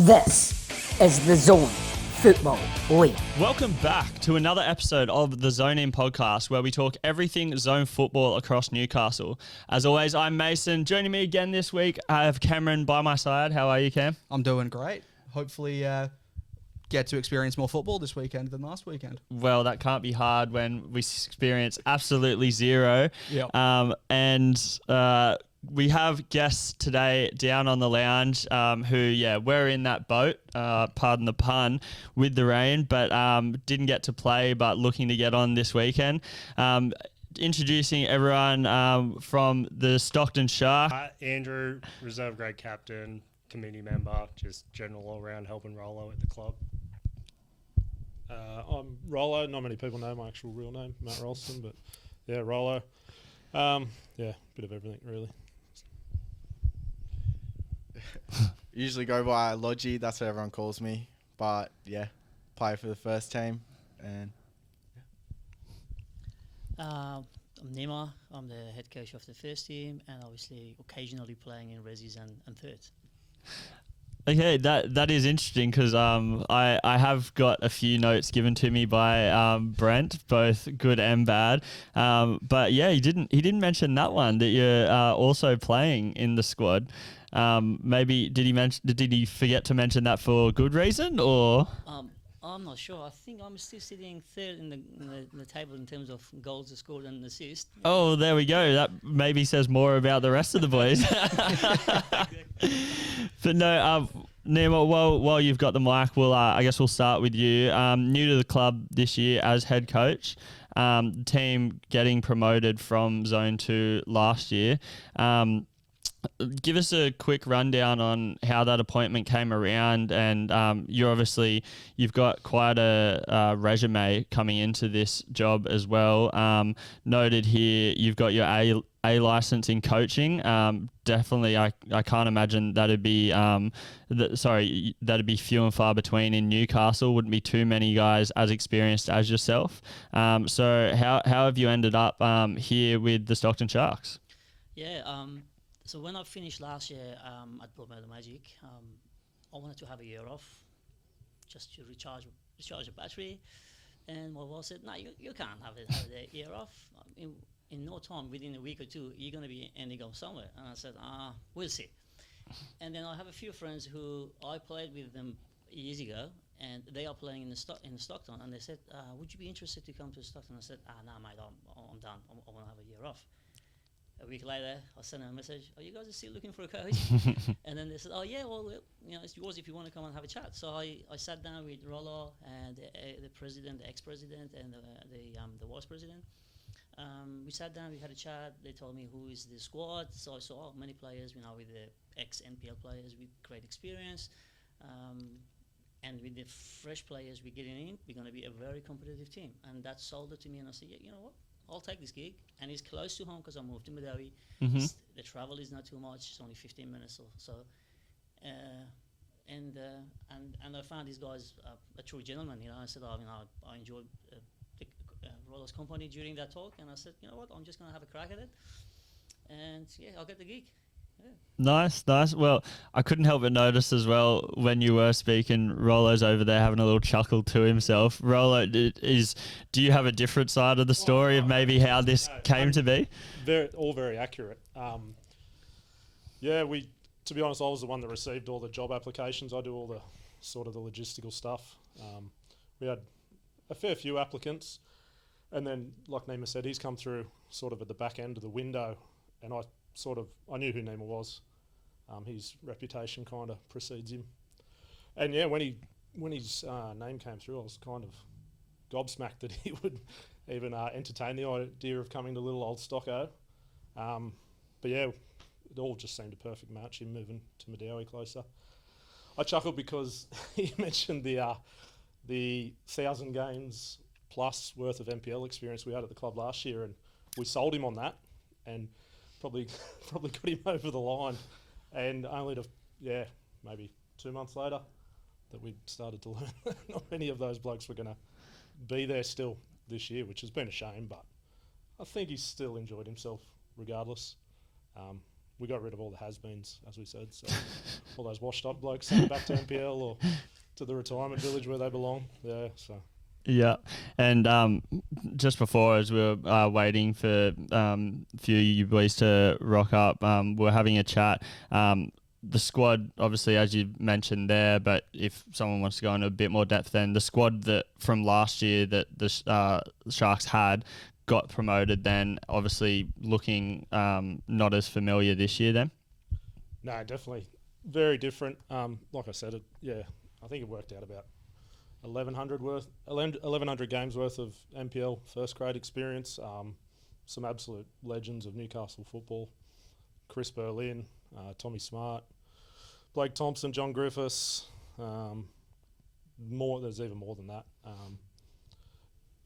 This is the Zone Football League. Welcome back to another episode of the Zone In podcast, where we talk everything zone football across Newcastle. As always, I'm Mason. Joining me again this week, I have Cameron by my side. How are you, Cam? I'm doing great. Hopefully get to experience more football this weekend than last weekend. Well, that can't be hard when we experience absolutely zero. Yep. We have guests today down on the lounge who, we're in that boat, pardon the pun, with the rain, but didn't get to play, but looking to get on this weekend. Introducing everyone from the Stockton Sharks. Andrew, reserve grade captain, committee member, just general all-round helping Rolo at the club. I'm Rolo. Not many people know my actual real name, Matt Ralston, but yeah, Rolo. Bit of everything, really. Usually go by Logie, that's what everyone calls me. But yeah, play for the first team. And I'm Nima. I'm the head coach of the first team, and obviously occasionally playing in resis and thirds. Okay, that is interesting because I have got a few notes given to me by Brent, both good and bad. But yeah, he didn't mention that one, that you're also playing in the squad. Maybe did he forget to mention that for good reason, or? I'm not sure. I think I'm still sitting third in the table in terms of goals scored and assists. Oh, there we go. That maybe says more about the rest of the boys. But no, Nima, while you've got the mic, I guess we'll start with you. New to the club this year as head coach. The team getting promoted from Zone 2 last year. Give us a quick rundown on how that appointment came around, and you've got quite a resume coming into this job as well. Noted here, you've got your A license in coaching. Definitely, I can't imagine that'd be few and far between in Newcastle. Wouldn't be too many guys as experienced as yourself. So how have you ended up here with the Stockton Sharks? Yeah. So when I finished last year at Broadmeadow Magic, I wanted to have a year off, just to recharge the battery. And my boss said, "No, you can't have the year off. In no time, within a week or two, you're going to be ending up somewhere." And I said, "We'll see." And then I have a few friends who I played with them years ago, and they are playing in Stockton. And they said, "Would you be interested to come to Stockton?" I said, "No, mate, I'm done. I want to have a year off." A week later, I sent them a message, "Are you guys still looking for a coach?" And then they said, "Oh yeah, well, it's yours if you want to come and have a chat." So I sat down with Rolo and the president, the ex-president, and the vice president. We sat down, we had a chat. They told me who is the squad. So I saw many players, with the ex-NPL players with great experience. And with the fresh players we're getting in, we're going to be a very competitive team. And that sold it to me, and I said, "Yeah, you know what? I'll take this gig." And it's close to home because I moved to Madawi. Mm-hmm. The travel is not too much. It's only 15 minutes or so. And I found these guys a true gentleman. I said, I enjoyed Rolo's company during that talk. And I said, "You know what? I'm just going to have a crack at it. And yeah, I'll get the gig." Yeah. Nice. Well, I couldn't help but notice as well when you were speaking, Rolo's over there having a little chuckle to himself. Rolo, do you have a different side of the story of maybe how this came to be? All very accurate. To be honest, I was the one that received all the job applications. I do all the sort of the logistical stuff. We had a fair few applicants, and then, like Nima said, he's come through sort of at the back end of the window, and I knew who Nima was. His reputation kind of precedes him. And yeah, when his name came through, I was kind of gobsmacked that he would even entertain the idea of coming to little old Stocko. But yeah, it all just seemed a perfect match, him moving to Madawi closer. I chuckled because he mentioned the 1,000 games plus worth of NPL experience we had at the club last year, and we sold him on that, and probably got him over the line, and only to maybe 2 months later that we started to learn not many of those blokes were going to be there still this year, which has been a shame, but I think he's still enjoyed himself regardless. we got rid of all the has-beens, as we said. So all those washed-up blokes sent back to NPL or to the retirement village where they belong. Yeah, so. Yeah, and just before, as we were waiting for few of you boys to rock up, we're having a chat. The squad, obviously, as you mentioned there, but if someone wants to go into a bit more depth, then the squad that from last year that the Sharks had got promoted, then obviously looking not as familiar this year then? No, definitely very different. Like I said, I think it worked out about 1,100 games worth of NPL first grade experience. Some absolute legends of Newcastle football: Chris Berlin, Tommy Smart, Blake Thompson, John Griffiths. There's even more than that.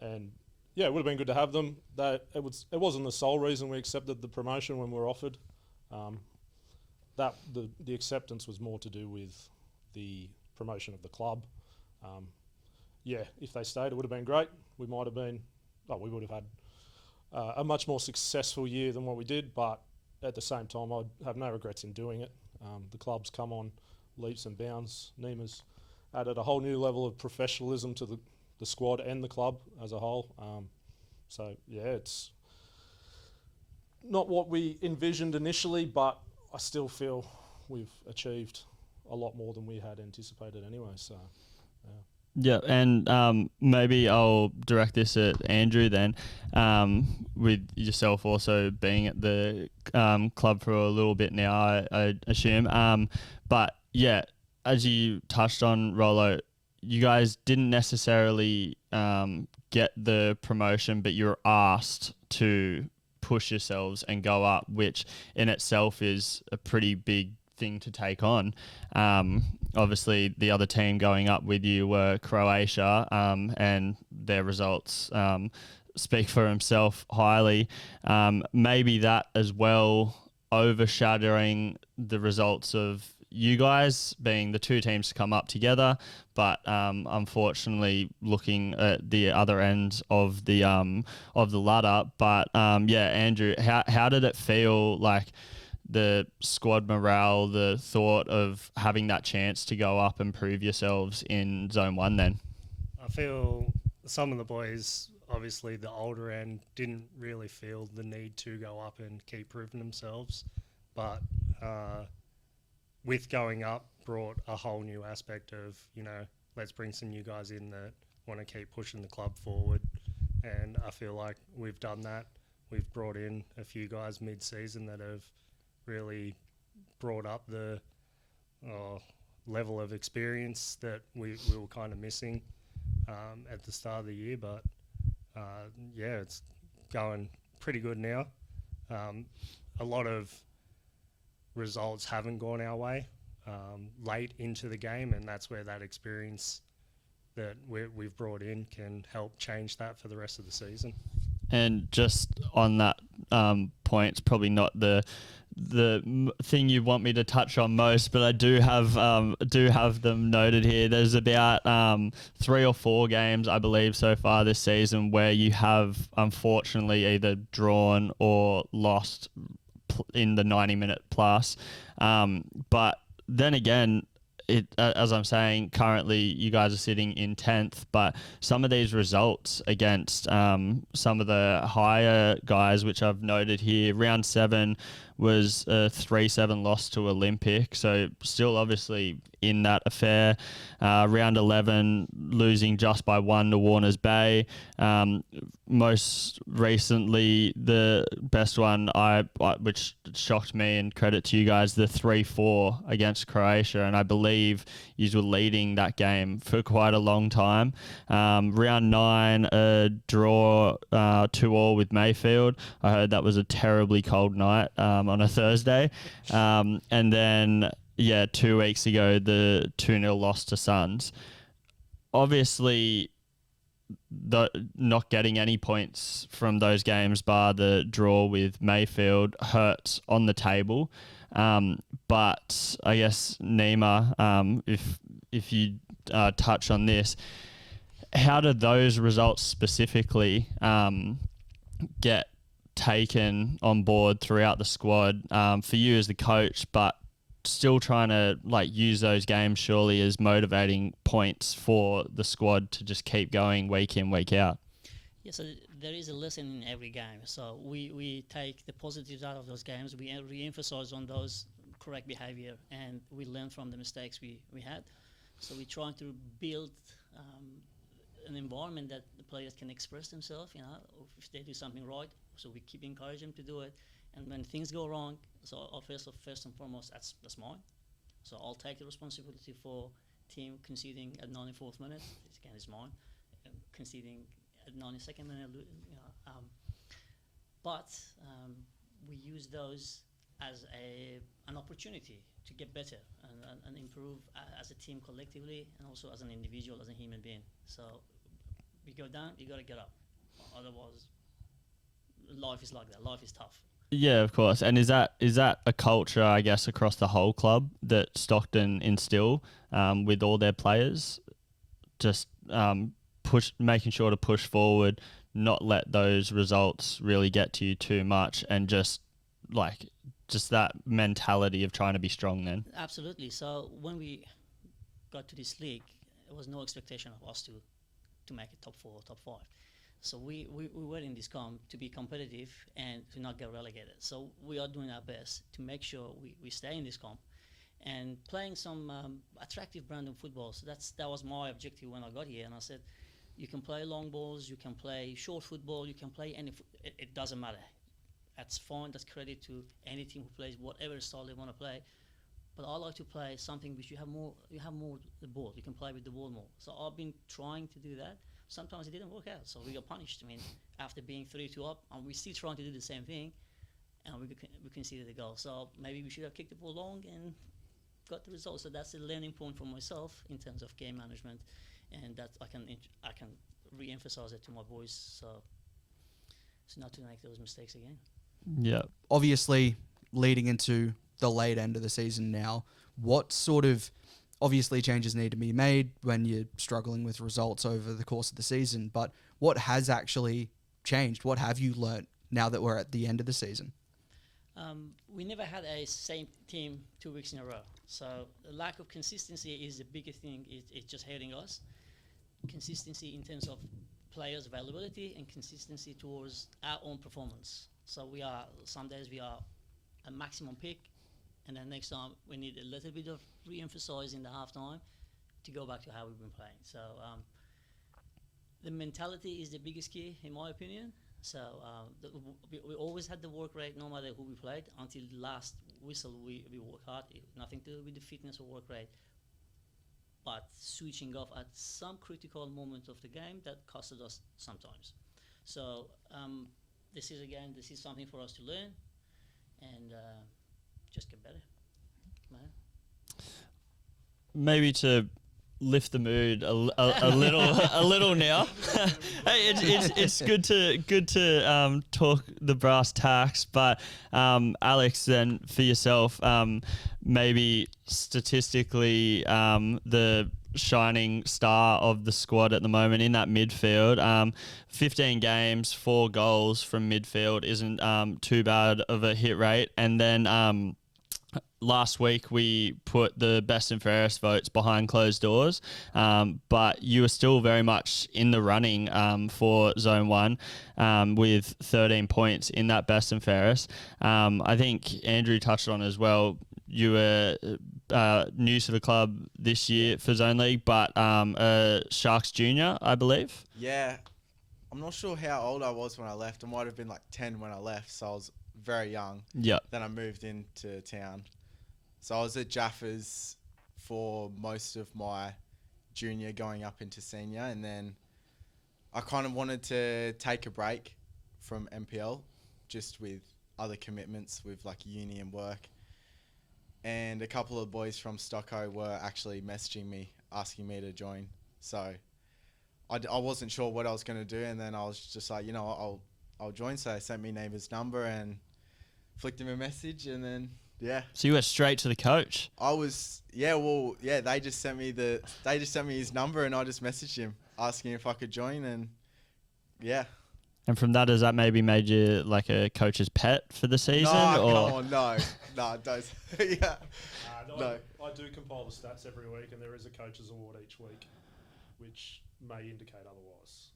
And yeah, it would have been good to have them. It wasn't the sole reason we accepted the promotion when we were offered. The acceptance was more to do with the promotion of the club. If they stayed, it would have been great. We would have had a much more successful year than what we did, but at the same time, I'd have no regrets in doing it. The club's come on leaps and bounds. Nima's added a whole new level of professionalism to the squad and the club as a whole. It's not what we envisioned initially, but I still feel we've achieved a lot more than we had anticipated anyway. So, yeah, and maybe I'll direct this at Andrew then, with yourself also being at the club for a little bit now, I assume. But yeah, as you touched on, Rolo, you guys didn't necessarily get the promotion, but you were asked to push yourselves and go up, which in itself is a pretty big thing to take on. Obviously, the other team going up with you were Croatia, and their results speak for himself highly. Maybe that as well overshadowing the results of you guys being the two teams to come up together, but unfortunately looking at the other end of the ladder. But Andrew, how did it feel, like the squad morale, the thought of having that chance to go up and prove yourselves in Zone 1 then? I feel some of the boys, obviously the older end, didn't really feel the need to go up and keep proving themselves, but with going up brought a whole new aspect of, let's bring some new guys in that want to keep pushing the club forward. And I feel like we've done that. We've brought in a few guys mid-season that have really brought up the level of experience that we were kind of missing at the start of the year. But it's going pretty good now. A lot of results haven't gone our way late into the game, and that's where that experience that we've brought in can help change that for the rest of the season. And just on that point, it's probably not the thing you want me to touch on most, but I do have them noted here. There's about 3 or 4 games, I believe, so far this season where you have unfortunately either drawn or lost in the 90-minute plus. But then again, as I'm saying, currently you guys are sitting in 10th, but some of these results against some of the higher guys, which I've noted here, round 7 was a 3-7 loss to Olympic, so still obviously in that affair. Round 11, losing just by 1 to Warners Bay. Most recently, the best one, which shocked me, and credit to you guys, the 3-4 against Croatia, and I believe you were leading that game for quite a long time. Round 9, a draw 2-2 with Mayfield. I heard that was a terribly cold night on a Thursday. And then 2 weeks ago, the 2-0 loss to Suns. Obviously, not getting any points from those games, bar the draw with Mayfield, hurts on the table. But I guess, Nima, if you touch on this, how did those results specifically get taken on board throughout the squad for you as the coach, but still trying to like use those games surely as motivating points for the squad to just keep going week in, week out? Yeah, so there is a lesson in every game. So we take the positives out of those games. We re-emphasize on those correct behavior, and we learn from the mistakes we had. So we're trying to build an environment that the players can express themselves, you know, if they do something right. So we keep encouraging them to do it. And when things go wrong, so first and foremost, that's mine. So I'll take the responsibility for team conceding at 94th minute. This again is mine. Conceding at 92nd minute, you know. But we use those as an opportunity to get better and improve as a team collectively, and also as an individual, as a human being. So we go down, you got to get up. Otherwise, life is like that. Life is tough. Yeah, of course. And is that a culture, I guess, across the whole club that Stockton instill with all their players? Just making sure to push forward, not let those results really get to you too much, and just that mentality of trying to be strong then. Absolutely. So when we got to this league, there was no expectation of us to make it top 4 or top 5. So we were in this comp to be competitive and to not get relegated. So we are doing our best to make sure we stay in this comp and playing some attractive brand of football. So that was my objective when I got here. And I said, you can play long balls, you can play short football, you can play any. It doesn't matter. That's fine. That's credit to any team who plays whatever style they want to play. But I like to play something which you have more the ball. You can play with the ball more. So I've been trying to do that. Sometimes it didn't work out, so we got punished. I mean, after being 3-2 up, and we're still trying to do the same thing, and we conceded the goal. So maybe we should have kicked the ball long and got the result. So that's a learning point for myself in terms of game management, and that I can re-emphasize it to my boys, so not to make those mistakes again. Yeah. Obviously, leading into the late end of the season now, what sort of obviously changes need to be made when you're struggling with results over the course of the season, but what has actually changed? What have you learnt now that we're at the end of the season? We never had a same team 2 weeks in a row. So the lack of consistency is the biggest thing. It's just hurting us. Consistency in terms of players' availability and consistency towards our own performance. So some days we are a maximum pick, and then next time we need a little bit of re-emphasize in the halftime to go back to how we've been playing. So the mentality is the biggest key, in my opinion. So we always had the work rate no matter who we played. Until the last whistle, we work hard. Nothing to do with the fitness or work rate. But switching off at some critical moment of the game, that costed us sometimes. So this is something for us to learn and just get better. Man. Maybe to lift the mood a little now. Hey, it's good to talk the brass tacks, but Alex, then for yourself, maybe statistically the shining star of the squad at the moment in that midfield. 15 games, 4 goals from midfield isn't too bad of a hit rate, and then last week we put the best and fairest votes behind closed doors, but you were still very much in the running for Zone 1 with 13 points in that best and fairest. I think Andrew touched on as well, you were new to the club this year for Zone League, but Sharks Junior, I believe. Yeah, I'm not sure how old I was when I left. I might have been like 10 when I left, so I was very young. Yeah. Then I moved into town. So I was at Jaffers for most of my junior going up into senior, and then I kind of wanted to take a break from NPL just with other commitments with like uni and work. And a couple of boys from Stocko were actually messaging me, asking me to join. So I wasn't sure what I was going to do, and then I was just like, I'll join. So they sent me Neighbour's number and flicked him a message, and then yeah. So you went straight to the coach. They just sent me his number, and I just messaged him asking if I could join, and yeah. And from that, has that maybe made you like a coach's pet for the season? No, or? come on, no, don't. Yeah, no. I do compile the stats every week, and there is a coach's award each week, which may indicate otherwise.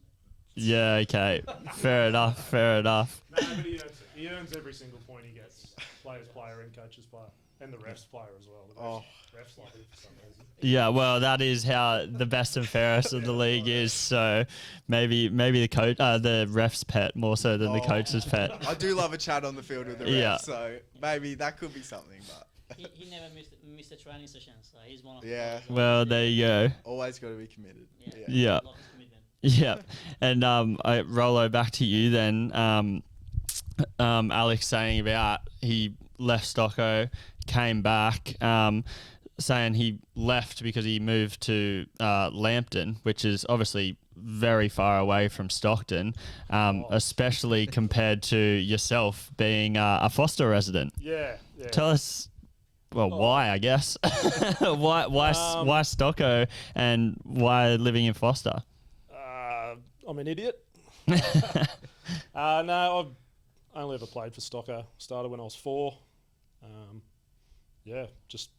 Yeah, okay. Fair enough. No, but he earns it. He earns every single point he gets. Players player and coaches player. And the refs player as well. The refs love him for some reason. Yeah, well, that is how the best and fairest of the league is. So maybe the coach, the ref's pet more so than the coach's pet. I do love a chat on the field with the refs, Yeah. so maybe that could be something. But He never missed a training session, so he's one of Yeah. the Well, there you go. always got to be committed. Yeah. Love his commitment. Yeah, and Rolo, back to you then. Alex saying about he left Stocko, came back, saying he left because he moved to Lambton, which is obviously very far away from Stockton, especially compared to yourself being a Foster resident. Yeah. Tell us, why, I guess. why Stocko and why living in Foster? I'm an idiot. No, I've only ever played for Stocko. Started when I was 4. Just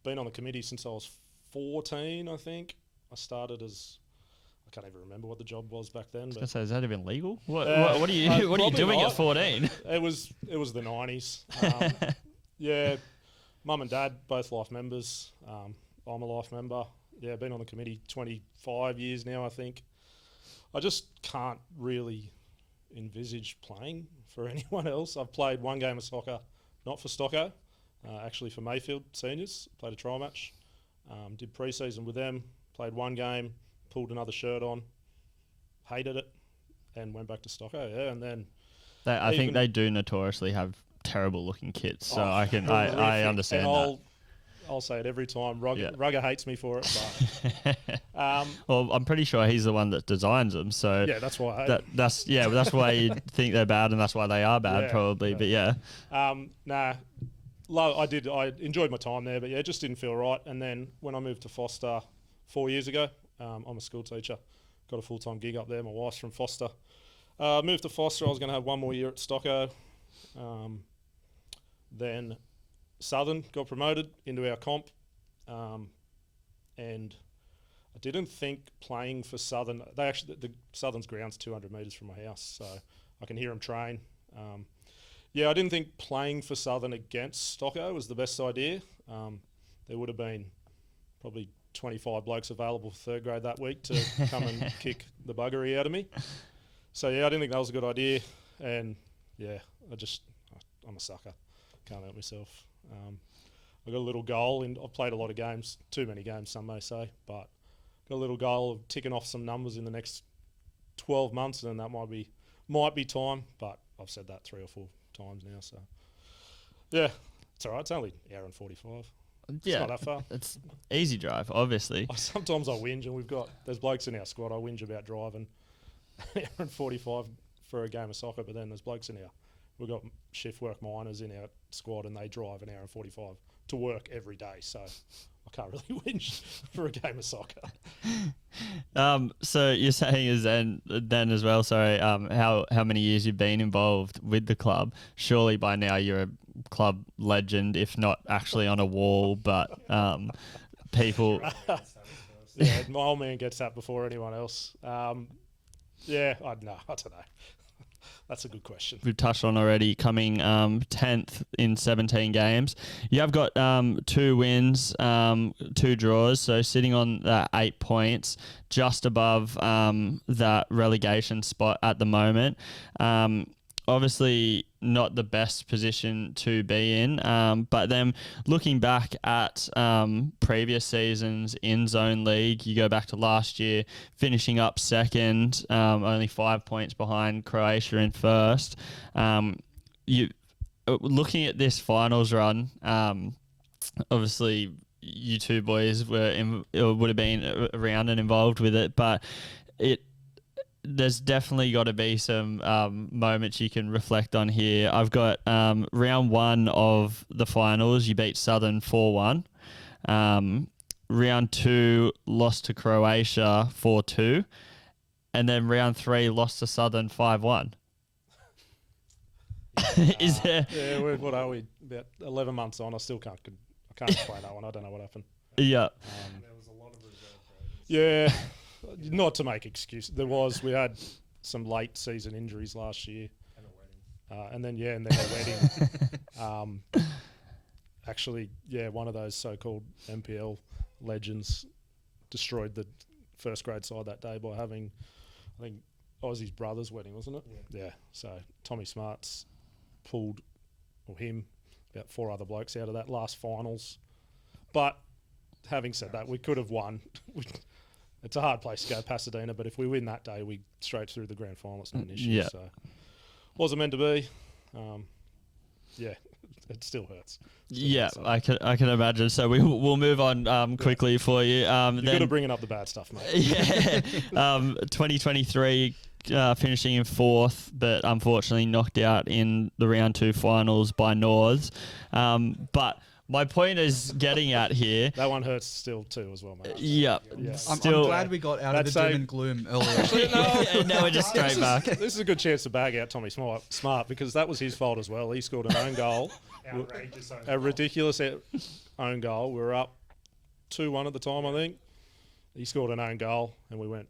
been on the committee since I was 14, I think. I started as... I can't even remember what the job was back then. But So is that even legal? What are you probably doing not. at 14? It was the 90s. Mum and Dad, both life members. I'm a life member. Yeah, been on the committee 25 years now, I think. I just can't really envisage playing for anyone else. I've played one game of soccer, not for Stocko, actually for Mayfield seniors. Played a trial match, did pre-season with them, played one game, pulled another shirt on, hated it, and went back to Stocko. Yeah, and then I think they do notoriously have terrible looking kits, so I understand that. I'll say it every time. Rugger hates me for it, but well, I'm pretty sure he's the one that designs them. So yeah, that's why I hate them. That's why you think they're bad, and that's why they are bad, probably. But yeah, I enjoyed my time there, but yeah, it just didn't feel right. And then when I moved to Foster 4 years ago, I'm a school teacher, got a full-time gig up there. My wife's from Foster. Moved to Foster. I was going to have one more year at Stocko. Then Southern got promoted into our comp, and I didn't think playing for Southern. The Southern's ground's 200 metres from my house, so I can hear them train. I didn't think playing for Southern against Stocko was the best idea. There would have been probably 25 blokes available for third grade that week to come and kick the buggery out of me. So yeah, I didn't think that was a good idea, and yeah, I'm a sucker. Can't help myself. I got a little goal, and I've played a lot of games, too many games some may say, but got a little goal of ticking off some numbers in the next 12 months, and that might be time, but I've said that 3 or 4 times now, so yeah, it's all right. It's only an hour and 45. It's not that far. It's easy drive, obviously. Sometimes I whinge, and there's blokes in our squad. I whinge about driving an hour and 45 for a game of soccer, but then there's blokes we've got shift work miners in our squad, and they drive an hour and 45 to work every day. So I can't really whinge for a game of soccer. So you're saying is then as well, sorry, how many years you've been involved with the club? Surely by now you're a club legend, if not actually on a wall, but people... Yeah, my old man gets that before anyone else. I don't know. That's a good question. We've touched on already, coming 10th in 17 games. You have got 2 wins, 2 draws, so sitting on 8 points, just above that relegation spot at the moment. Obviously not the best position to be in, but then looking back at previous seasons in Zone League, you go back to last year, finishing up second, only 5 points behind Croatia in first. Looking at this finals run, obviously you two boys would have been around and involved with it, but there's definitely got to be some moments you can reflect on here. I've got round 1 of the finals, you beat Southern 4-1. Round 2, lost to Croatia 4-2. and then round 3 lost to Southern 5-1. Is there? Yeah, what are we? About 11 months on. I still can't explain that one. I don't know what happened. Yeah. There was a lot of reserve graders. Yeah, not to make excuses. We had some late season injuries last year. And a wedding. And then a wedding. Actually, one of those so-called MPL legends destroyed the first grade side that day by having, I think, Aussie's brother's wedding, wasn't it? Yeah. So Tommy Smart's pulled, or him, about 4 other blokes out of that last finals. But having said that, we could have won. It's a hard place to go, Pasadena, but if we win that day, we straight through the grand final. It's not an issue. Yeah. So wasn't meant to be. It still hurts. I can imagine. So we'll move on quickly for you. You're good at bringing up the bad stuff, mate. Yeah. 2023 finishing in 4th, but unfortunately knocked out in the round 2 finals by Norths. But my point is getting at here. That one hurts still too as well, mate. Yeah. I'm glad we got out of the doom and gloom earlier. Now we're just straight back. This is a good chance to bag out Tommy Smart because that was his fault as well. He scored an own goal. Outrageous own A goal. ridiculous own goal. We were up 2-1 at the time, I think. He scored an own goal and we went,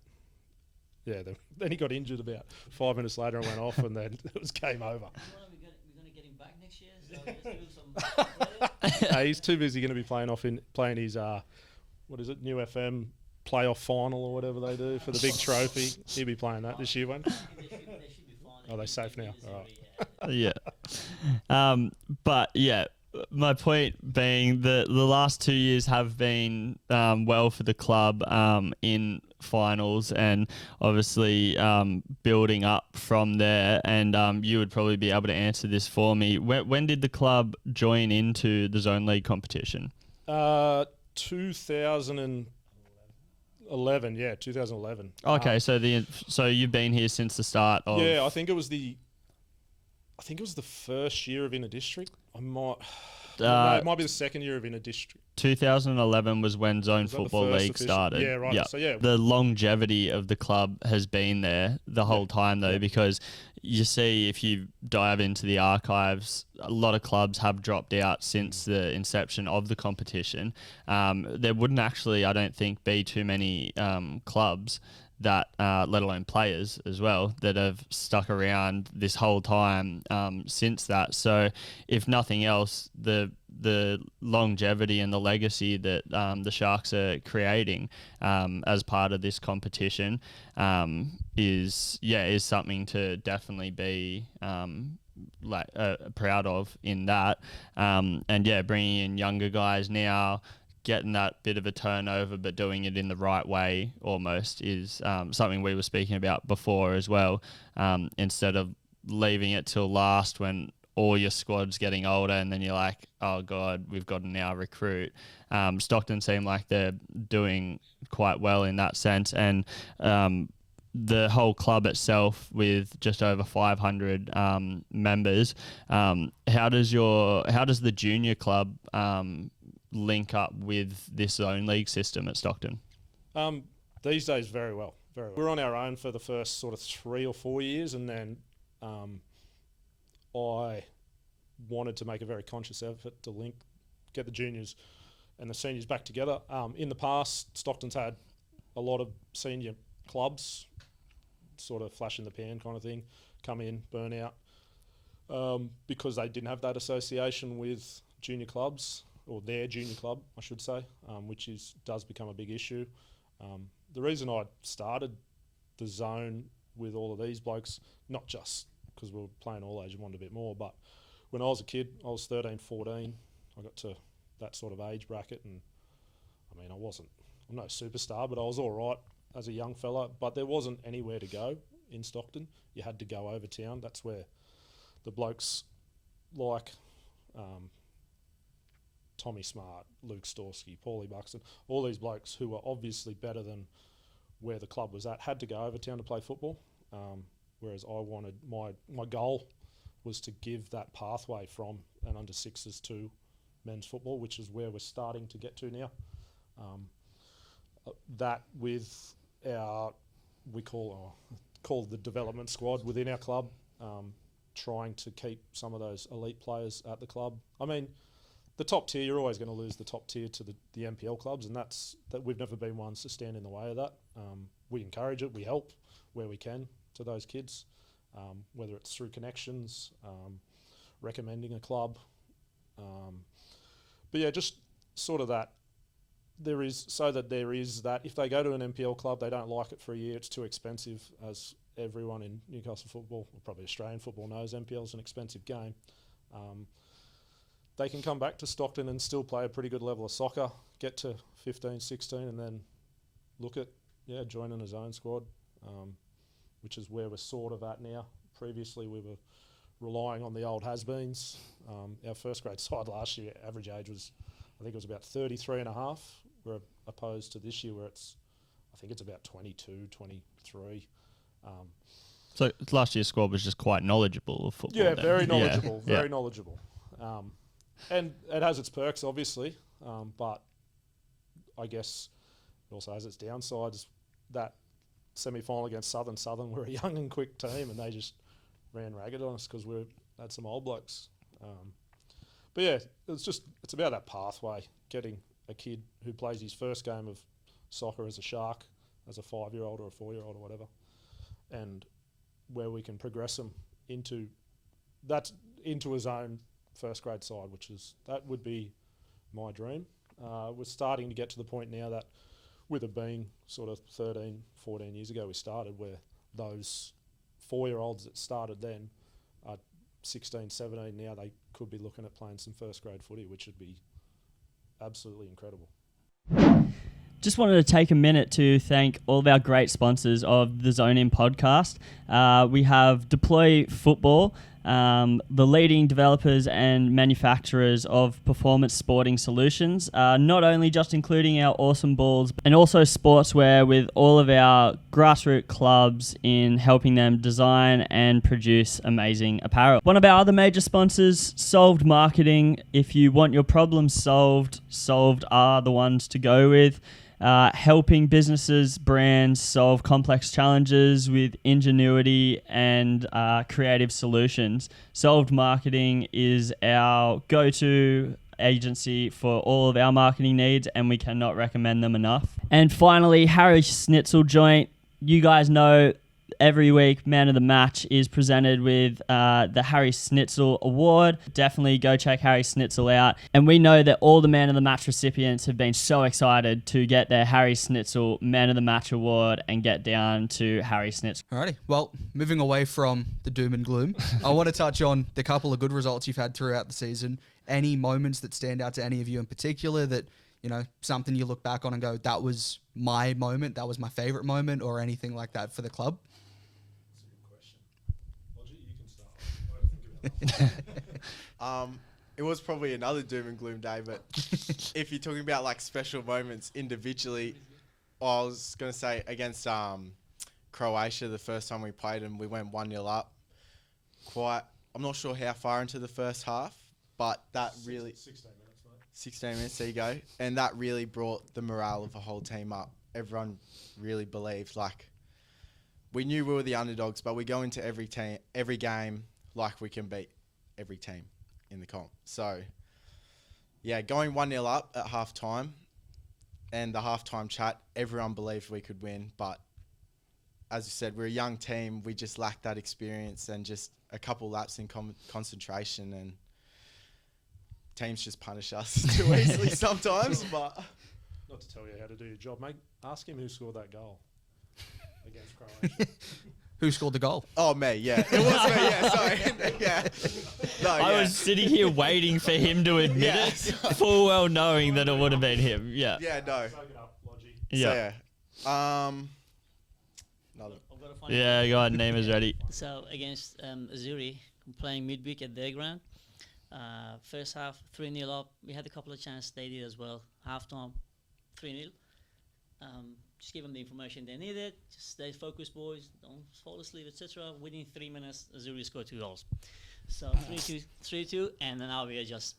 then he got injured about 5 minutes later and went off and then it was game over. We're going to get him back next year. So let's do some He's too busy going to be playing his, New FM playoff final or whatever they do for the big trophy. He'll be playing that this year, won't he? They should be fine. Are they safe now? All right. Yeah. But yeah, my point being that the last 2 years have been well for the club in finals and obviously building up from there. And you would probably be able to answer this for me. When did the club join into the Zone League competition? 2011. Yeah, 2011. Okay, so you've been here since the start of. Yeah, I think it was the first year of inner district. It might be the second year of inner district. 2011 was when Zone Was that the Football first League official? started. Yeah, right. Yep. So, yeah. The longevity of the club has been there the whole time, though, because you see, if you dive into the archives, a lot of clubs have dropped out since the inception of the competition. There wouldn't actually, I don't think, be too many clubs that, let alone players as well, that have stuck around this whole time since that. So, if nothing else, the longevity and the legacy that the Sharks are creating as part of this competition is something to definitely be proud of in that. Bringing in younger guys now, getting that bit of a turnover but doing it in the right way almost is something we were speaking about before as well, instead of leaving it till last when all your squad's getting older and then you're like, oh God, we've got to now recruit. Stockton seem like they're doing quite well in that sense, and the whole club itself with just over 500 members, how does the junior club link up with this Zone League system at Stockton? These days, very well. Very well. We're on our own for the first sort of 3 or 4 years, and then I wanted to make a very conscious effort to get the juniors and the seniors back together. In the past, Stockton's had a lot of senior clubs, sort of flash in the pan kind of thing, come in, burn out, because they didn't have that association with junior clubs, or their junior club, I should say, which does become a big issue. The reason I started the zone with all of these blokes, not just because we were playing all age and wanted a bit more, but when I was a kid, I was 13, 14, I got to that sort of age bracket, and I mean, I'm no superstar, but I was all right as a young fella, but there wasn't anywhere to go in Stockton. You had to go over town. That's where the blokes like Tommy Smart, Luke Storsky, Paulie Buxton, all these blokes who were obviously better than where the club was at, had to go over town to play football. Whereas I wanted, my goal was to give that pathway from an under sixes to men's football, which is where we're starting to get to now. That with our we call the development squad within our club, trying to keep some of those elite players at the club. I mean, the top tier, you're always going to lose the top tier to the NPL clubs, and that we've never been ones to stand in the way of that. We encourage it, we help where we can to those kids, whether it's through connections, recommending a club. But yeah, just sort of that. There is that if they go to an NPL club, they don't like it for a year, it's too expensive, as everyone in Newcastle football, or probably Australian football, knows NPL is an expensive game. They can come back to Stockton and still play a pretty good level of soccer, get to 15, 16, and then look at joining a zone squad, which is where we're sort of at now. Previously, we were relying on the old has-beens. Our first grade side last year, average age was, I think it was about 33 and a half, where opposed to this year where I think it's about 22, 23. So last year's squad was just quite knowledgeable of football. Yeah, then. very knowledgeable, Yeah. very knowledgeable. And it has its perks, obviously, but I guess it also has its downsides. That semi-final against Southern were a young and quick team, and they just ran ragged on us because we had some old blokes. But yeah, it's about that pathway, getting a kid who plays his first game of soccer as a Shark, as a 5-year-old or a 4-year-old or whatever, and where we can progress them into his own first grade side, that would be my dream. We're starting to get to the point now that, with it being sort of 13, 14 years ago we started, where those 4-year-olds that started then are 16, 17 now, they could be looking at playing some first grade footy, which would be absolutely incredible. Just wanted to take a minute to thank all of our great sponsors of the Zone In podcast. We have Deploy Football, the leading developers and manufacturers of performance sporting solutions, not only just including our awesome balls, and also sportswear with all of our grassroots clubs in helping them design and produce amazing apparel. One of our other major sponsors, Solved Marketing. If you want your problems solved are the ones to go with. Helping businesses, brands solve complex challenges with ingenuity and creative solutions. Solved Marketing is our go-to agency for all of our marketing needs, and we cannot recommend them enough. And finally, Harry Schnitzel Joint. You guys know every week Man of the Match is presented with the Harry Schnitzel Award. Definitely go check Harry Schnitzel out. And we know that all the Man of the Match recipients have been so excited to get their Harry Schnitzel Man of the Match Award and get down to Harry Schnitzel. Alrighty. Well, moving away from the doom and gloom, I want to touch on the couple of good results you've had throughout the season. Any moments that stand out to any of you in particular that, something you look back on and go, that was my moment, that was my favourite moment, or anything like that for the club? It was probably another doom and gloom day, but if you're talking about like special moments individually, I was going to say against Croatia, the first time we played them, we went 1-0 up. I'm not sure how far into the first half, but that really... 16 minutes, mate. 16 minutes, there you go. And that really brought the morale of the whole team up. Everyone really believed, we knew we were the underdogs, but we go into every game like we can beat every team in the comp. So, yeah, going 1-0 up at half-time, and the half-time chat, everyone believed we could win, but as you said, we're a young team. We just lacked that experience and just a couple laps in concentration, and teams just punish us too easily sometimes. But not to tell you how to do your job, mate. Ask him who scored that goal against Croatia. Who scored the goal? Oh, me, yeah. It was me, yeah, sorry. Yeah. No, I was sitting here waiting for him to admit it, full well knowing that it would have been him. Yeah. Yeah, no. Soak it up, Lodgy. Yeah. So, yeah. Another. I've got a funny Yeah, go ahead. Name is ready. So against Azuri, playing midweek at their ground. First half, 3-0 up. We had a couple of chances, they did as well. Half time, 3-0. Just give them the information they needed. Just stay focused, boys. Don't fall asleep, etc. Within 3 minutes, Azuri scored 2 goals. So 3-2, and then now we are just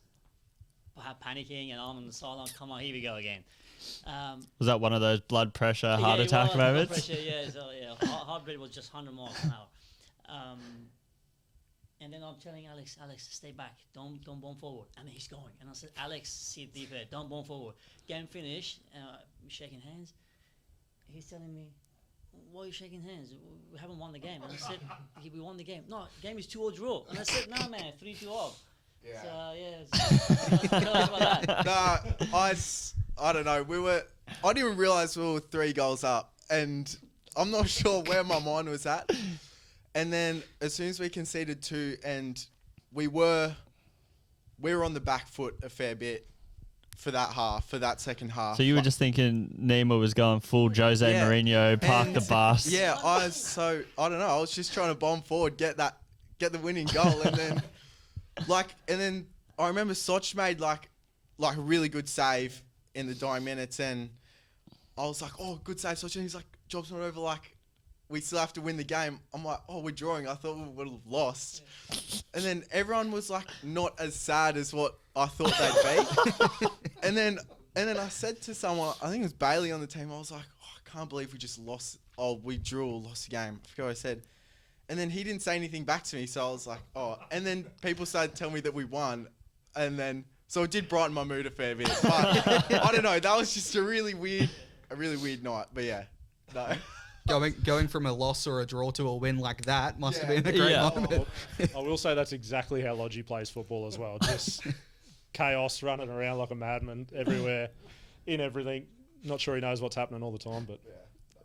panicking, and I'm on the sideline. Come on, here we go again. Was that one of those blood pressure, heart it attack was blood moments? pressure, yeah, so yeah, heart rate was just 100 miles an hour. And then I'm telling Alex, stay back, don't bomb forward. And he's going, and I said, Alex, sit deep here, don't bomb forward. Game finished, we're shaking hands. He's telling me, why are you shaking hands? We haven't won the game. And I said, we won the game. No, game is 2-2 draw. And I said, no, man, 3-2 off. Yeah. So, yeah. Tell us about that. No, I don't know. I didn't even realise we were 3 goals up, and I'm not sure where my mind was at. And then as soon as we conceded 2, and we were on the back foot a fair bit for that second half. So you were just thinking Nima was going full Jose Mourinho, park the bus. Yeah, I don't know. I was just trying to bomb forward, get the winning goal, and then I remember Soch made like a really good save in the dying minutes, and I was like, oh, good save, Soch. And he's like, job's not over. Like, we still have to win the game. I'm like, oh, we're drawing. I thought we would have lost. And then everyone was like, not as sad as what I thought they'd be. and then I said to someone, I think it was Bailey on the team, I was like, oh, I can't believe we just lost. Oh, we drew or lost the game. I forgot what I said. And then he didn't say anything back to me. So I was like, oh. And then people started telling me that we won. And then, so it did brighten my mood a fair bit. But I don't know. That was just a really weird night. But yeah, no. Going from a loss or a draw to a win like that must have been a great moment. I will say that's exactly how Lodgy plays football as well. Just chaos, running around like a madman everywhere, in everything. Not sure he knows what's happening all the time, but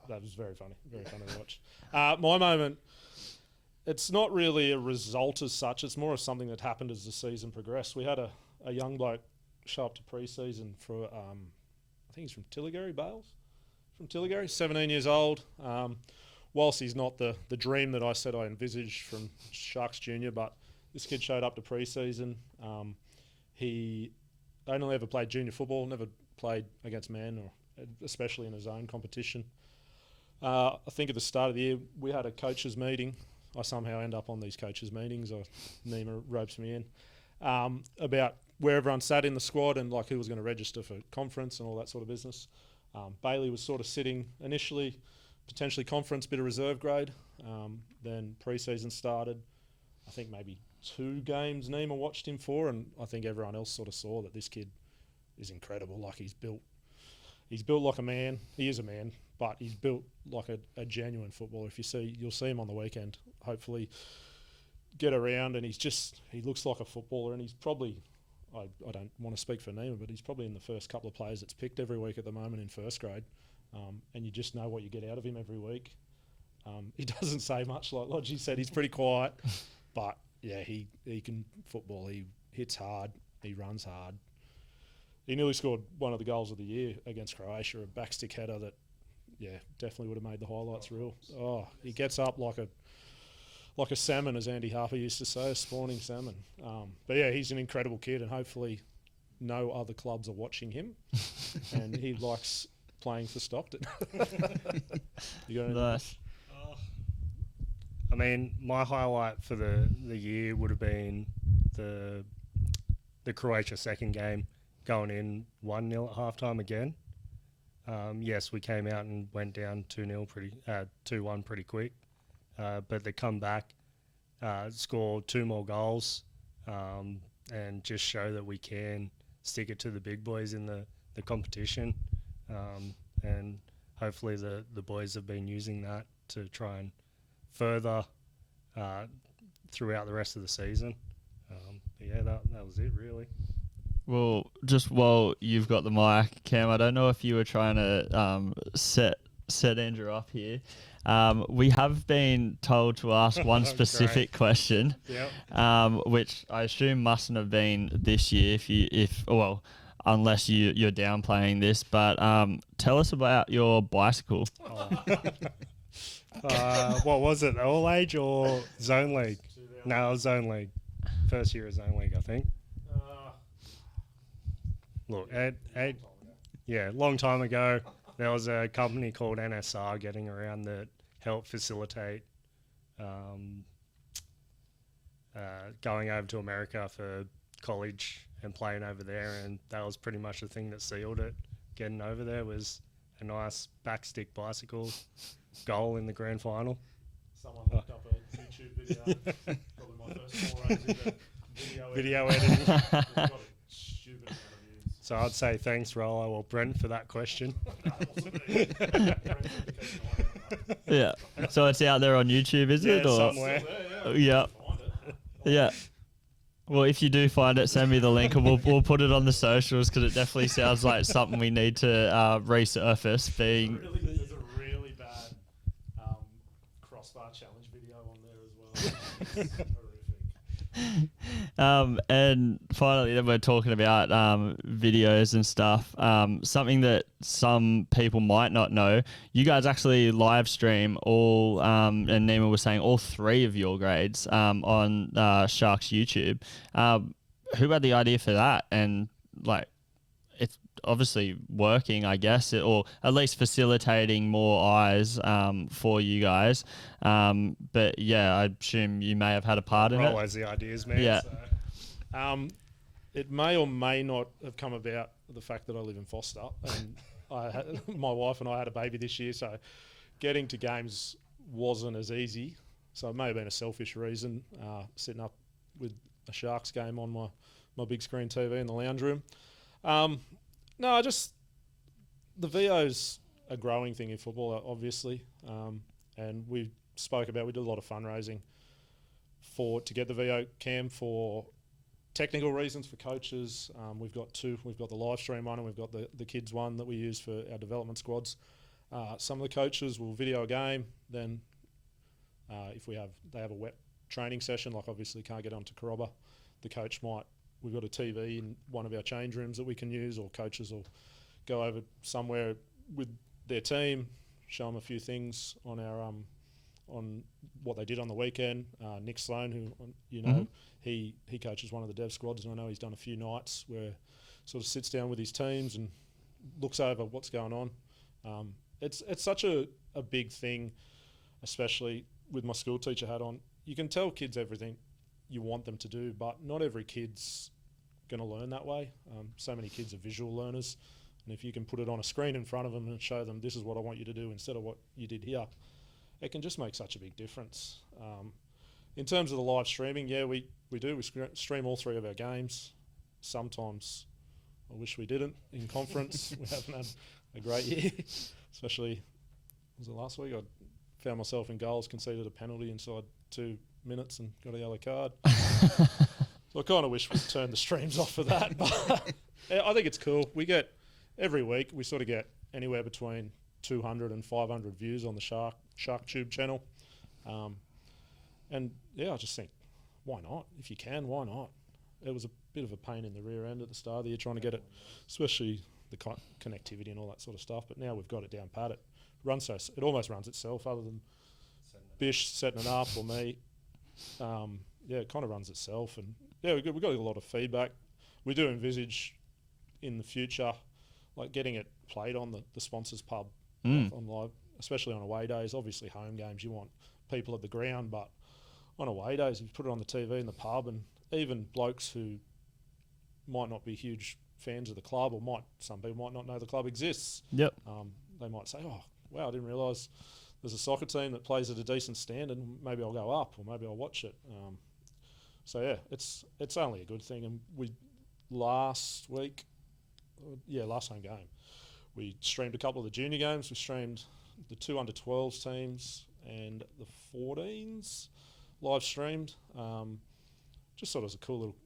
that was very funny to watch. My moment, it's not really a result as such. It's more of something that happened as the season progressed. We had a young bloke show up to pre-season for, I think he's from Tilligary, Bales. From Tilligary, 17 years old. Whilst he's not the dream that I said I envisaged from Sharks Junior, but this kid showed up to pre-season. He only ever played junior football, never played against men, or especially in his own competition. I think at the start of the year, we had a coaches meeting. I somehow end up on these coaches meetings, or Nima ropes me in, about where everyone sat in the squad and like who was going to register for conference and all that sort of business. Bailey was sort of sitting initially, potentially conference, bit of reserve grade. Then pre-season started. I think maybe 2 games Nima watched him for, and I think everyone else sort of saw that this kid is incredible. Like he's built like a man. He is a man, but he's built like a genuine footballer. You'll see him on the weekend. Hopefully, get around, and he looks like a footballer, and he's probably. I don't want to speak for Nima, but he's probably in the first couple of players that's picked every week at the moment in first grade. And you just know what you get out of him every week. He doesn't say much, like Lodgy said, he's pretty quiet. But, yeah, he can football. He hits hard. He runs hard. He nearly scored one of the goals of the year against Croatia, a backstick header that, yeah, definitely would have made the highlights reel. Oh, he gets up like a salmon, as Andy Harper used to say, a spawning salmon. But yeah, he's an incredible kid, and hopefully no other clubs are watching him. And he likes playing for Stockton. You got anything? Nice. I mean, my highlight for the year would have been the Croatia second game, going in 1-0 at halftime again. Yes, we came out and went down 2-1 pretty quick. But they come back, score 2 more goals, and just show that we can stick it to the big boys in the competition. And hopefully the boys have been using that to try and further throughout the rest of the season. But yeah, that was it really. Well, just while you've got the mic, Cam, I don't know if you were trying to set Andrew up here. We have been told to ask one specific question, which I assume mustn't have been this year, unless you're downplaying this. But tell us about your bicycle. What was it? All age or zone league? No, it was zone league. First year of zone league, I think. Look, long time ago. There was a company called NSR getting around that helped facilitate going over to America for college and playing over there, and that was pretty much the thing that sealed it. getting over there was a nice backstick bicycle goal in the grand final. Someone looked up a YouTube video. Probably my first foray into Video editing. It's got a stupid amount of views. So I'd say thanks, Rolo or Brent, for that question. Yeah. So it's out there on YouTube, is it? Or somewhere. yeah. Yeah. Well, if you do find it, send me the link and we'll put it on the socials because it definitely sounds like something we need to resurface. Being There's a really bad crossbar challenge video on there as well. Horrific. And finally, then we're talking about videos and stuff. Something that some people might not know, you guys actually live stream all, and Nima was saying all 3 of your grades on Sharks YouTube. Who had the idea for that? And like, it's obviously working, I guess, or at least facilitating more eyes for you guys. But yeah, I assume you may have had a part in it. Always the ideas, man. Yeah. So. It may or may not have come about the fact that I live in Foster and my wife and I had a baby this year, so getting to games wasn't as easy. So it may have been a selfish reason, sitting up with a Sharks game on my big screen TV in the lounge room. No, just the VO's a growing thing in football, obviously, and we did a lot of fundraising to get the VO cam for technical reasons for coaches. We've got 2. We've got the live stream one and we've got the kids one that we use for our development squads. Some of the coaches will video a game. Then if they have a wet training session, like obviously can't get onto Corobba, the coach we've got a TV in one of our change rooms that we can use, or coaches will go over somewhere with their team, show them a few things on our on what they did on the weekend. Nick Sloan, who he coaches one of the dev squads, and I know he's done a few nights where sort of sits down with his teams and looks over what's going on. It's such a big thing, especially with my school teacher hat on. You can tell kids everything you want them to do, but not every kid's going to learn that way. So many kids are visual learners, and if you can put it on a screen in front of them and show them this is what I want you to do instead of what you did here, it can just make such a big difference. In terms of the live streaming, yeah, we do. We stream all 3 of our games. Sometimes I wish we didn't in conference. We haven't had a great year, especially, was it last week? I found myself in goals, conceded a penalty inside 2 minutes and got a yellow card. So I kind of wish we'd turned the streams off for that. But I think it's cool. Every week, we sort of get anywhere between 200 and 500 views on the Shark Tube channel. And yeah, I just think, why not? If you can, why not? It was a bit of a pain in the rear end at the start of the year trying to get it, especially the connectivity and all that sort of stuff. But now we've got it down pat. It almost runs itself, other than Bish setting it up or me. Yeah, it kind of runs itself. And yeah, we've got a lot of feedback. We do envisage in the future, like getting it played on the sponsors pub on live, especially on away days. Obviously, home games you want people at the ground, but on away days, if you put it on the TV in the pub, and even blokes who might not be huge fans of the club, or some people might not know the club exists. Yep. They might say, "Oh, wow, I didn't realise there's a soccer team that plays at a decent standard. Maybe I'll go up, or maybe I'll watch it." So yeah, it's only a good thing. And last home game, we streamed a couple of the junior games. We streamed the 2 under-12s teams and the 14s live streamed. Just sort of as a cool little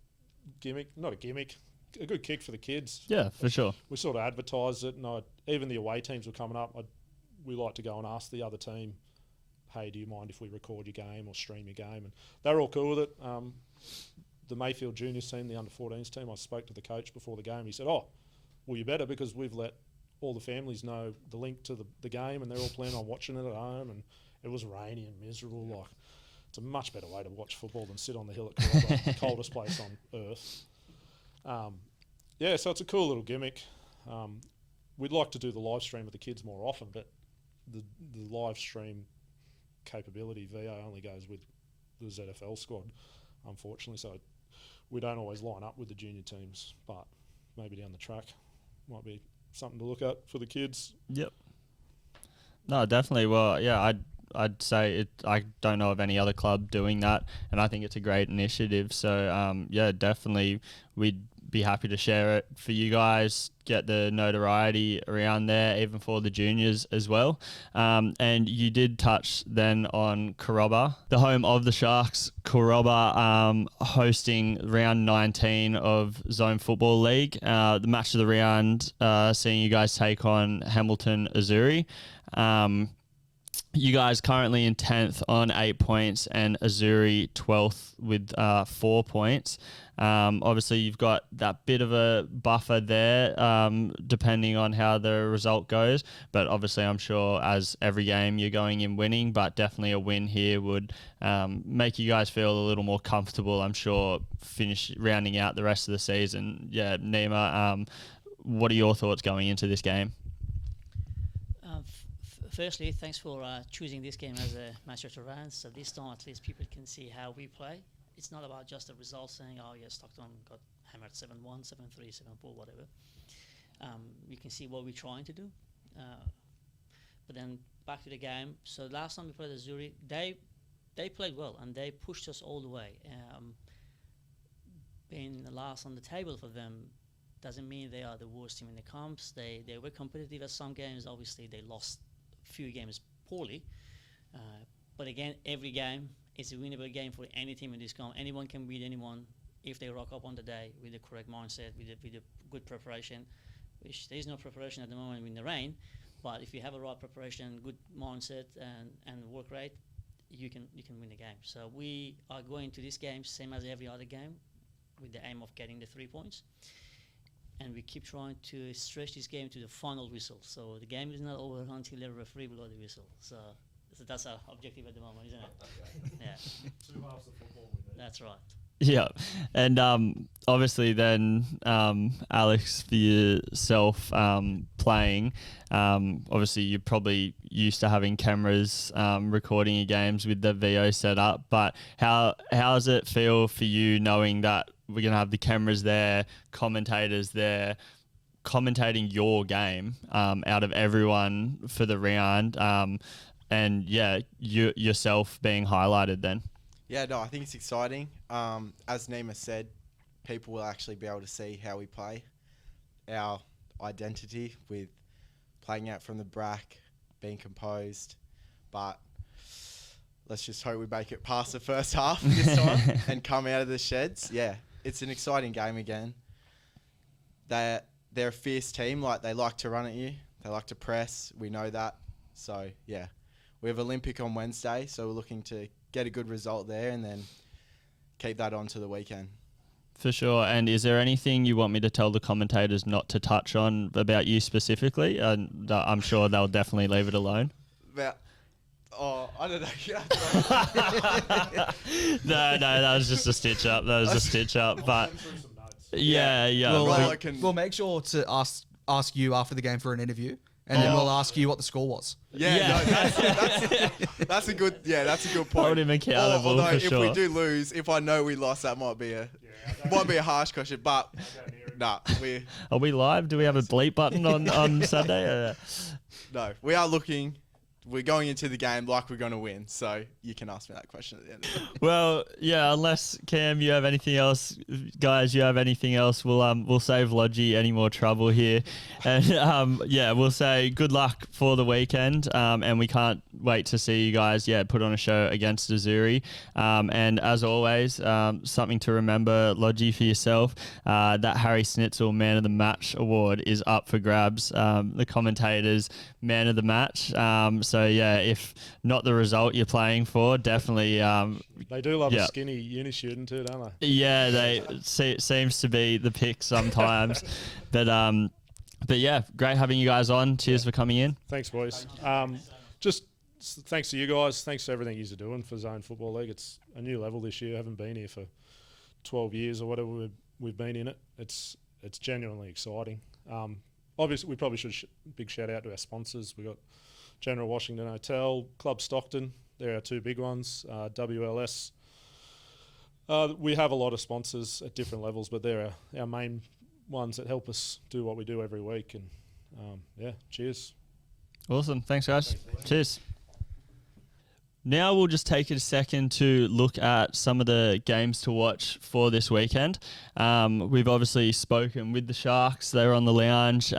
gimmick, not a gimmick, a good kick for the kids. Yeah, for sure. We sort of advertised it, and even the away teams were coming up. We like to go and ask the other team, hey, do you mind if we record your game or stream your game? And they're all cool with it. The Mayfield Juniors team, the under-14s team, I spoke to the coach before the game. He said, oh, well, you better, because we've let all the families know the link to the game, and they're all planning on watching it at home. And it was rainy and miserable. Like, it's a much better way to watch football than sit on the hill at Corobba, the coldest place on earth. Yeah, so it's a cool little gimmick. We'd like to do the live stream with the kids more often, but the live stream capability, VO, only goes with the ZFL squad, unfortunately. So we don't always line up with the junior teams, but maybe down the track might be something to look at for the kids. Yep. No, definitely. Well, yeah, I'd say it. I don't know of any other club doing that, and I think it's a great initiative. So, yeah, definitely, we'd be happy to share it for you guys, get the notoriety around there, even for the juniors as well. And you did touch then on Koroba, the home of the Sharks. Koroba hosting round 19 of Zone Football League. The match of the round, seeing you guys take on Hamilton Azuri. You guys currently in 10th on 8 points, and Azuri 12th with 4 points. Obviously, you've got that bit of a buffer there, depending on how the result goes. But obviously, I'm sure as every game you're going in winning, but definitely a win here would make you guys feel a little more comfortable. I'm sure finish rounding out the rest of the season. Yeah, Nima, what are your thoughts going into this game? Firstly, thanks for choosing this game as a match of the round. So this time, at least, people can see how we play. It's not about just the results saying, oh, yeah, Stockton got hammered 7-1, 7-3, 7-4, whatever. You can see what we're trying to do. But then back to the game. So last time we played Azuri, they played well, and they pushed us all the way. Being the last on the table for them doesn't mean they are the worst team in the comps. They were competitive at some games. Obviously, they lost few games poorly, but again, every game is a winnable game for any team in this comp. Anyone can beat anyone if they rock up on the day with the correct mindset, with a good preparation, which there is no preparation at the moment in the rain, but if you have a right preparation, good mindset, and work rate, you can win the game. So we are going to this game same as every other game, with the aim of getting the 3 points. And we keep trying to stretch this game to the final whistle. So the game is not over until the referee blows the whistle. So that's our objective at the moment, isn't it? Yeah. 2 halves of football. That's right. Yeah, and obviously then Alex, for yourself playing, obviously you're probably used to having cameras recording your games with the VO set up, but how does it feel for you knowing that we're going to have the cameras there, commentators there, commentating your game out of everyone for the round, and yeah, yourself being highlighted then? Yeah, no, I think it's exciting. As Nima said, people will actually be able to see how we play, our identity with playing out from the brack, being composed. But let's just hope we make it past the first half this time and come out of the sheds. Yeah, it's an exciting game again. They're a fierce team. Like, they like to run at you. They like to press. We know that. So, yeah. We have Olympic on Wednesday, so we're looking to get a good result there and then keep that on to the weekend. For sure. And is there anything you want me to tell the commentators not to touch on about you specifically? I'm sure they'll definitely leave it alone. I don't know. No, that was just a stitch up. But yeah. We'll make sure to ask you after the game for an interview. And then we'll ask you what the score was. Yeah. No, that's a good point. Hold him accountable. Although for if sure. we do lose, if I know we lost, that might be a harsh question. But Are we live? Do we have a bleep button on Sunday? No, we are looking. We're going into the game like we're going to win. So you can ask me that question at the end of it. Well, yeah. Unless Cam, you have anything else, guys, you have anything else, we'll save Logie any more trouble here, and we'll say good luck for the weekend, and we can't wait to see you guys, put on a show against Azuri, and as always, something to remember, Logie, for yourself, that Harry Snitzel Man of the Match award is up for grabs. The commentators Man of the Match. So yeah, if not the result you're playing for, definitely. They do love a skinny uni student too, don't they? Yeah, seems to be the pick sometimes, but yeah, great having you guys on. Cheers for coming in. Thanks, boys. Just thanks to you guys. Thanks for everything you're doing for Zone Football League. It's a new level this year. I haven't been here for 12 years or whatever we've been in it. It's genuinely exciting. Obviously, we probably should big shout out to our sponsors. We got General Washington Hotel, Club Stockton. They're our two big ones. WLS. We have a lot of sponsors at different levels, but they're our main ones that help us do what we do every week. And Yeah, cheers. Awesome. Thanks, guys. Cheers. Now we'll just take a second to look at some of the games to watch for this weekend. We've obviously spoken with the Sharks. They're on the lounge.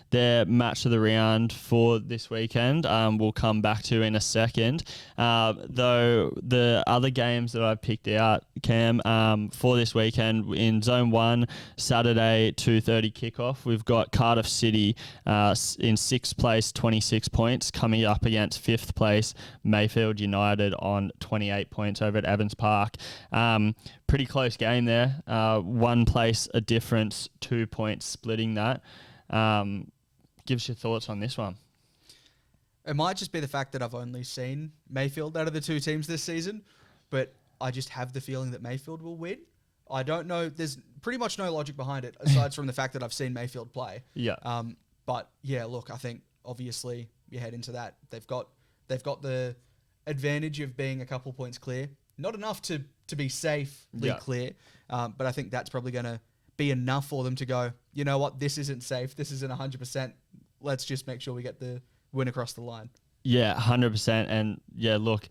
Their match of the round for this weekend we'll come back to in a second. Though the other games that I've picked out, Cam, for this weekend in Zone 1, Saturday 2:30 kickoff, we've got Cardiff City in 6th place, 26 points, coming up against 5th place, Mayfield United on 28 points over at Evans Park. Pretty close game there. 1 place a difference, 2 points splitting that. Give us your thoughts on this one. It might just be the fact that I've only seen Mayfield out of the two teams this season, but I just have the feeling that Mayfield will win. I don't know. There's pretty much no logic behind it, aside from the fact that I've seen Mayfield play. Yeah. But yeah, look, I think obviously you head into that. They've got the advantage of being a couple points clear. Not enough to be safely clear, but I think that's probably going to be enough for them to go, you know what, this isn't safe. This isn't 100%. Let's just make sure we get the win across the line. Yeah, 100%. And yeah, look,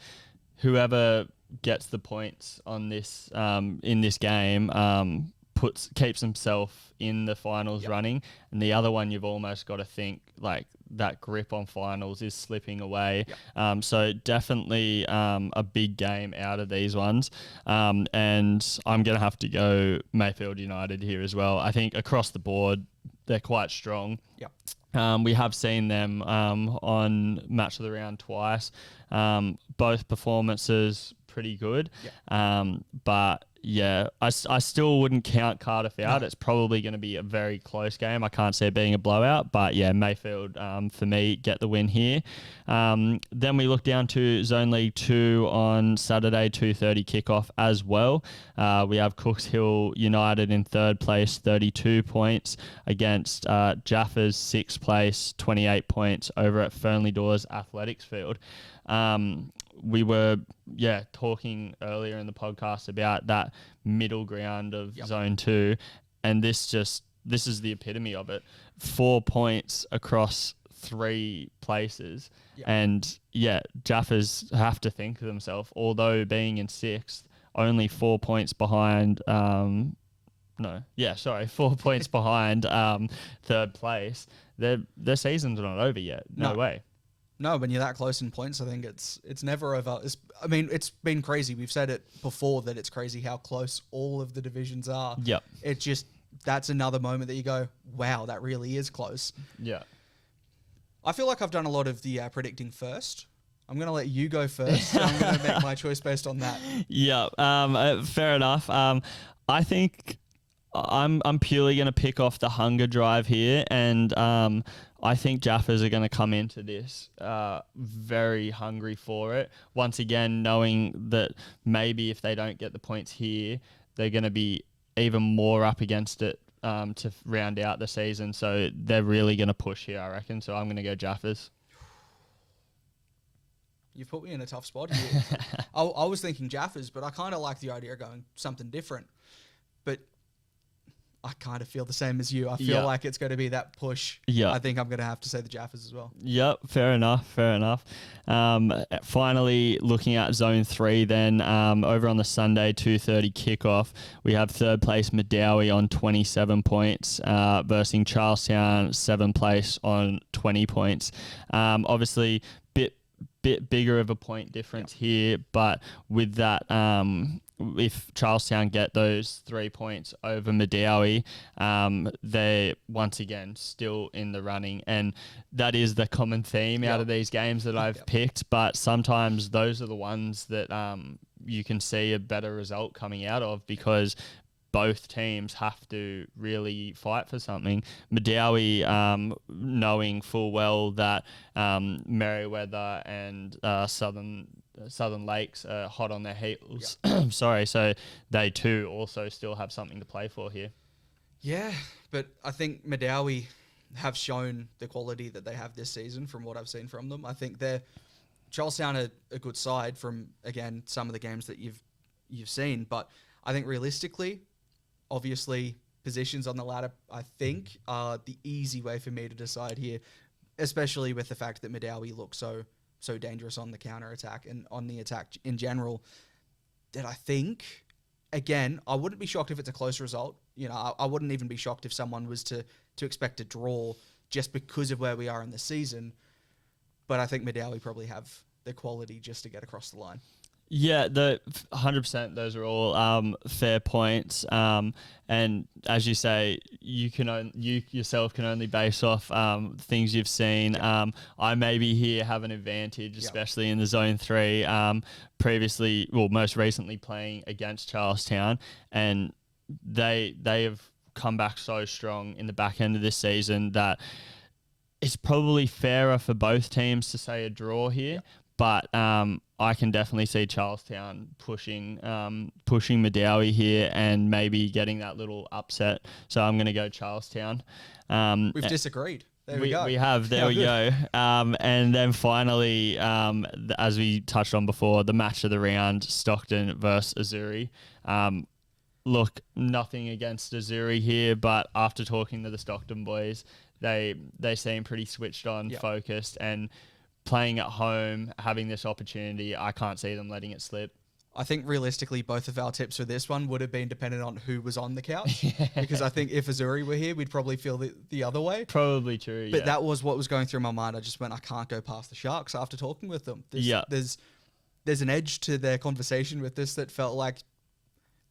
whoever gets the points on this in this game keeps himself in the finals running, and the other one you've almost got to think like that grip on finals is slipping away. So definitely a big game out of these ones, and I'm gonna have to go Mayfield United here as well. I think across the board they're quite strong. We have seen them on Match of the Round twice. Both performances pretty good. But yeah, I still wouldn't count Cardiff out. No. It's probably going to be a very close game. I can't see it being a blowout, but yeah, Mayfield for me get the win here. Then we look down to Zone League 2 on Saturday, 2:30 kickoff as well. We have Cooks Hill United in 3rd place, 32 points against Jaffers 6th place, 28 points over at Fernley Dawes Athletics Field. We were talking earlier in the podcast about that middle ground of Zone 2, and this is the epitome of it. 4 points across 3 places, and Jaffers have to think to themselves, although being in 6th, only 4 points behind 4 points behind 3rd place. Their season's not over yet. No way. No, when you're that close in points, I think it's never over. It's been crazy. We've said it before that it's crazy how close all of the divisions are. It just, that's another moment that you go, wow, that really is close. I feel like I've done a lot of the predicting first. I'm going to let you go first. I'm going to make my choice based on that. Fair enough. I think I'm purely going to pick off the hunger drive here, and I think Jaffers are going to come into this very hungry for it. Once again, knowing that maybe if they don't get the points here, they're going to be even more up against it to round out the season. So they're really going to push here, I reckon. So I'm going to go Jaffers. You've put me in a tough spot here. I was thinking Jaffers, but I kind of like the idea of going something different. But I kind of feel the same as you. I feel like it's going to be that push. I think I'm going to have to say the Jaffers as well. Fair enough. Finally, looking at Zone 3 then, over on the Sunday 2:30 kickoff, we have 3rd place Medowie on 27 points versus Charlestown 7th place on 20 points. Obviously, bit bigger of a point difference here, but with that, if Charlestown get those 3 points over Medowie, they're once again still in the running, and that is the common theme out of these games that I've picked. But sometimes those are the ones that you can see a better result coming out of, because both teams have to really fight for something. Medowie, knowing full well that Merriweather and Southern Lakes are hot on their heels. So they too also still have something to play for here. Yeah, but I think Medowie have shown the quality that they have this season from what I've seen from them. I think Charlestown are a good side from, again, some of the games that you've seen, but I think realistically, obviously, positions on the ladder, I think, are the easy way for me to decide here, especially with the fact that Madawi looks so dangerous on the counter attack and on the attack in general. That I think, again, I wouldn't be shocked if it's a close result. You know, I wouldn't even be shocked if someone was to expect a draw just because of where we are in the season. But I think Madawi probably have the quality just to get across the line. Yeah, the 100%. Those are all fair points. And as you say, you yourself can only base off things you've seen. I maybe here have an advantage, especially in the Zone 3. Most recently playing against Charlestown, and they have come back so strong in the back end of this season that it's probably fairer for both teams to say a draw here. But I can definitely see Charlestown pushing Madawi here and maybe getting that little upset. So I'm going to go Charlestown. We've disagreed. There we go. We have. There we go. And then finally, as we touched on before, the match of the round, Stockton versus Azuri. Look, nothing against Azuri here, but after talking to the Stockton boys, they seem pretty switched on, focused, and playing at home, having this opportunity, I can't see them letting it slip. I think realistically, both of our tips for this one would have been dependent on who was on the couch. Because I think if Azuri were here, we'd probably feel the other way. Probably true, But that was what was going through my mind. I just went, I can't go past the Sharks after talking with them. There's an edge to their conversation with this that felt like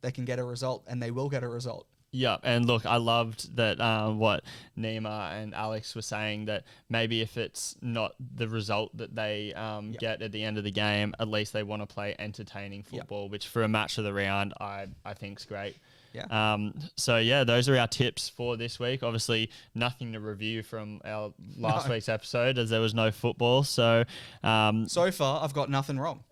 they can get a result, and they will get a result. Yeah, and look, I loved that what Nima and Alex were saying, that maybe if it's not the result that they get at the end of the game, at least they want to play entertaining football, which for a match of the round, I think is great. Yeah. Those are our tips for this week. Obviously, nothing to review from our last week's episode as there was no football. So far, I've got nothing wrong.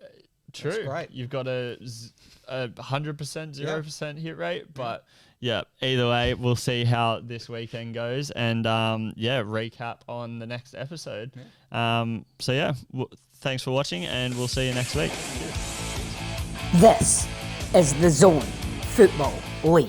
True. That's great. You've got a 100%, 0% hit rate, but either way, we'll see how this weekend goes, and recap on the next episode. Thanks for watching, and we'll see you next week. This is the Zone Football League.